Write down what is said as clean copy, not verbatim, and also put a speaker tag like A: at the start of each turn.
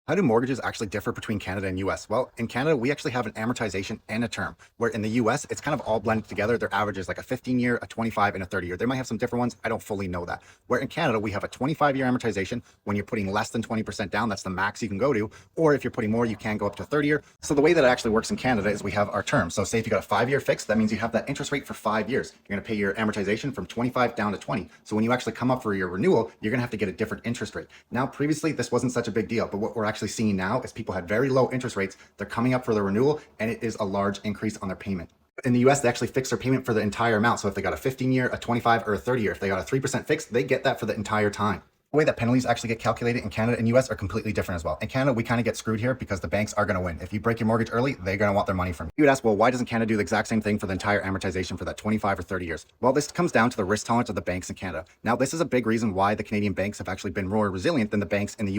A: How do mortgages actually differ between Canada and US? Well, in Canada, we actually have an amortization and a term, where in the US, it's kind of all blended together. Their average is like a 15-year, a 25, and a 30-year. They might have some different ones. I don't fully know that. Where in Canada, we have a 25-year amortization. When you're putting less than 20% down, that's the max you can go to. Or if you're putting more, you can go up to 30-year. So the way that it actually works in Canada is we have our term. So say if you got a 5-year fixed, that means you have that interest rate for 5 years. You're going to pay your amortization from 25 down to 20. So when you actually come up for your renewal, you're going to have to get a different interest rate. Now, previously, this wasn't such a big deal, but what we're actually seeing now is people had very low interest rates. They're coming up for their renewal, and it is a large increase on their payment. In the US, they actually fix their payment for the entire amount. So if they got a 15-year, a 25, or a 30-year, if they got a 3% fixed, they get that for the entire time. The way that penalties actually get calculated in Canada and US are completely different as well. In Canada, we kind of get screwed here because the banks are going to win. If you break your mortgage early, they're going to want their money from you. You would ask, well, why doesn't Canada do the exact same thing for the entire amortization for that 25 or 30 years? Well, this comes down to the risk tolerance of the banks in Canada. Now, this is a big reason why the Canadian banks have actually been more resilient than the banks in the US.